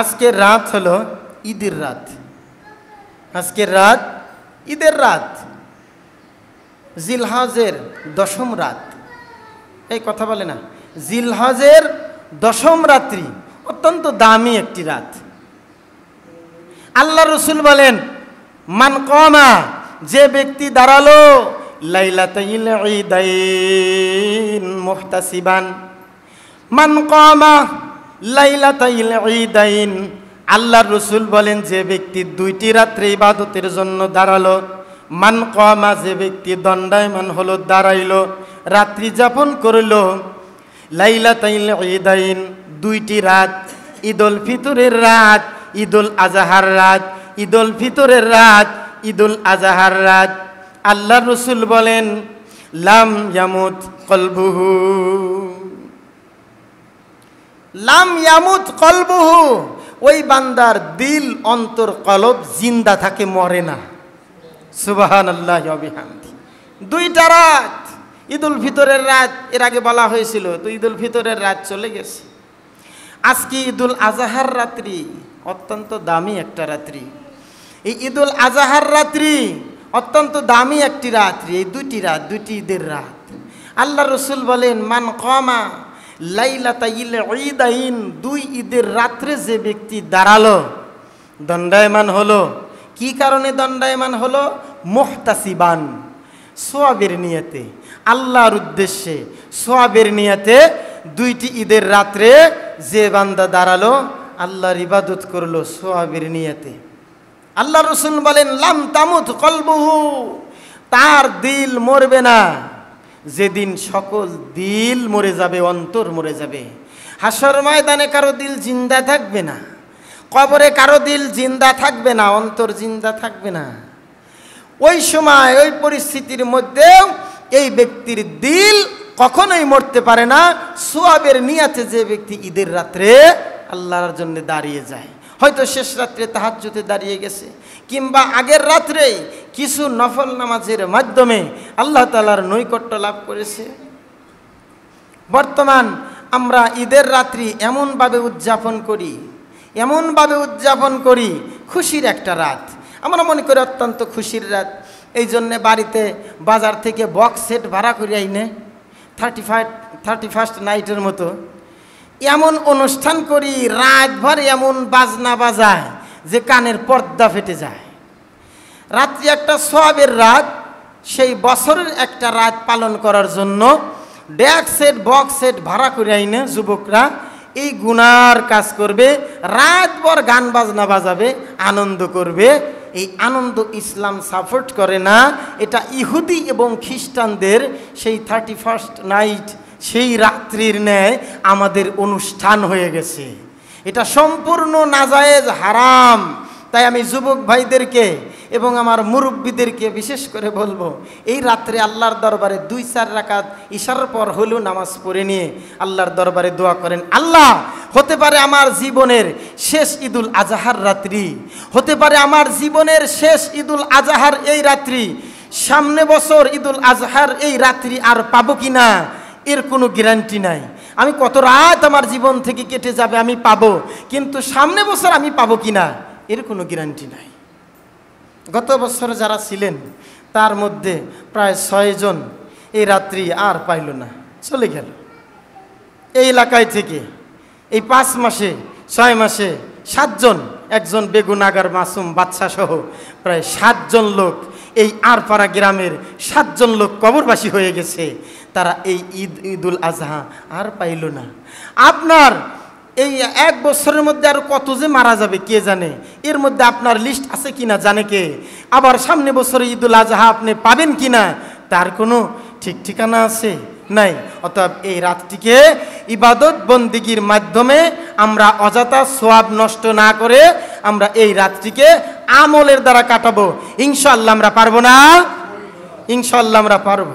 আজকে রাত হলো ঈদের রাত। আজকের রাত ঈদের রাত, জিলহজের দশম রাত। এই কথা বলে না, জিলহজের দশম রাত্রি অত্যন্ত দামি একটি রাত। আল্লাহ রসুল বলেন, মান কমা, যে ব্যক্তি দাঁড়ালো লাইলাতাইল ঈদাইন মুহতাসিবান, মান কমা লাইলাতাইল ঈদাইন, আল্লাহর রসুল বলেন যে ব্যক্তি দুইটি রাত্রে ইবাদতের জন্য দাঁড়ালো, মান কমা, যে ব্যক্তি দণ্ডায়মান হলো, দাঁড়াইলো, রাত্রি যাপন করলো, লাইলাতাইল ঈদাইন, দুইটি রাত, ঈদুল ফিতরের রাত, ঈদুল আজহার রাত, ঈদুল ফিতরের রাত, ঈদুল আজহার রাত, আল্লাহর রসুল বলেন লাম ইয়ামুত কলবুহু, লাম ইয়ামুত কলবুহু, ওই বান্দার দিল, অন্তর, কলব জিন্দা থাকে, মরে না। সুবহানাল্লাহি ওয়া বিহামদি। দুইটা রাত, ঈদুল ফিতরের রাত এর আগে বলা হয়েছিল, তো ঈদুল ফিতরের রাত চলে গেছে। আজকে ঈদুল আজহার রাত্রি, অত্যন্ত দামি একটা রাত্রি। এই ঈদুল আজহার রাত্রি অত্যন্ত দামি একটি রাত্রি। এই দুইটি রাত, দুইটি ঈদের রাত। আল্লাহ রসুল বলেন, মান কমা লাইলাতাইল ঈদাইন, দুই ঈদের রাত্রে যে ব্যক্তি দাঁড়ালো, দণ্ডায়মান হলো। কি কারণে দণ্ডায়মান হলো? মুহতাসিবান, সোয়াবের নিয়তে, আল্লাহর উদ্দেশ্যে সোয়াবের নিয়তে দুইটি ঈদের রাত্রে যে বান্দা দাঁড়ালো, আল্লাহর ইবাদত করলো সোয়াবের নিয়তে। আল্লাহ রসুল বলেন লাম তামুত কলবুহু, তার দিল মরবে না। যেদিন সকল দিল মরে যাবে, অন্তর মরে যাবে, হাসর ময়দানে কারো দিল জিন্দা থাকবে না, কবরে কারো দিল জিন্দা থাকবে না, অন্তর জিন্দা থাকবে না। ওই সময়, ওই পরিস্থিতির মধ্যেও এই ব্যক্তির দিল কখনোই মরতে পারে না। সোয়াবের নিয়াতে যে ব্যক্তি ঈদের রাত্রে আল্লাহর জন্য দাঁড়িয়ে যায়, হয়তো শেষ রাত্রে তাহাজ্জুদে দাঁড়িয়ে গেছে, কিংবা আগের রাত্রে কিছু নফল নামাজের মাধ্যমে আল্লাহ তাআলার নৈকট্য লাভ করেছে। বর্তমান আমরা ঈদের রাত্রি এমনভাবে উদযাপন করি, খুশির একটা রাত। আমরা মনে করি অত্যন্ত খুশির রাত। এই জন্যে বাড়িতে বাজার থেকে বক্স সেট ভাড়া করে আইনে 31st নাইটের মতো এমন অনুষ্ঠান করি, রাতভর এমন বাজনা বাজায় যে কানের পর্দা ফেটে যায়। রাত্রি একটা সওয়াবের রাত, সেই বছরের একটা রাত পালন করার জন্য ডেক সেট, বক্স সেট ভাড়া করে আইনে যুবকরা এই গুনার কাজ করবে, রাতভর গান বাজনা বাজাবে, আনন্দ করবে। এই আনন্দ ইসলাম সাপোর্ট করে না। এটা ইহুদি এবং খ্রিস্টানদের সেই 31st নাইট, সেই রাত্রির ন্যায় আমাদের অনুষ্ঠান হয়ে গেছে। এটা সম্পূর্ণ নাজায়েজ, হারাম। তাই আমি যুবক ভাইদেরকে এবং আমার মুরব্বীদেরকে বিশেষ করে বলবো, এই রাত্রে আল্লাহর দরবারে 2-4 রাকাত ইশারার পর হলেও নামাজ পড়ে নিয়ে আল্লাহর দরবারে দোয়া করেন, আল্লাহ, হতে পারে আমার জীবনের শেষ ঈদুল আজহার রাত্রি, হতে পারে আমার জীবনের শেষ ঈদুল আজহার এই রাত্রি, সামনে বছর ঈদুল আজহার এই রাত্রি আর পাবো কিনা এর কোনো গ্যারান্টি নাই। আমি কত রাত আমার জীবন থেকে কেটে যাবে আমি পাবো, কিন্তু সামনে বছর আমি পাবো কিনা এর কোনো গ্যারান্টি নাই। গত বছর যারা ছিলেন তার মধ্যে প্রায় 6 জন এই রাত্রি আর পাইল না, চলে গেল। এই এলাকায় থেকে এই 5 মাসে 6 মাসে 7 জন, একজন বেগুনাগার মাসুম বাচ্চা সহ প্রায় 7 জন লোক, এই আরপাড়া গ্রামের 7 জন লোক কবরবাসী হয়ে গেছে। তারা এই ঈদুল আজহা আর পাইল না। আপনার এই 1 বছরের মধ্যে আর কত যে মারা যাবে কে জানে, এর মধ্যে আপনার লিস্ট আছে কিনা জানে কে। আবার সামনে বছরে ঈদুল আজহা আপনি পাবেন কিনা তার কোনো ঠিক ঠিকানা আছে নাই। অতএব এই রাতটিকে ইবাদত বন্দিগির মাধ্যমে আমরা অযথা সওয়াব নষ্ট না করে আমরা এই রাতটিকে আমলের দ্বারা কাটাবো। ইনশাআল্লাহ আমরা পারবো না? ইনশাআল্লাহ আমরা পারবো।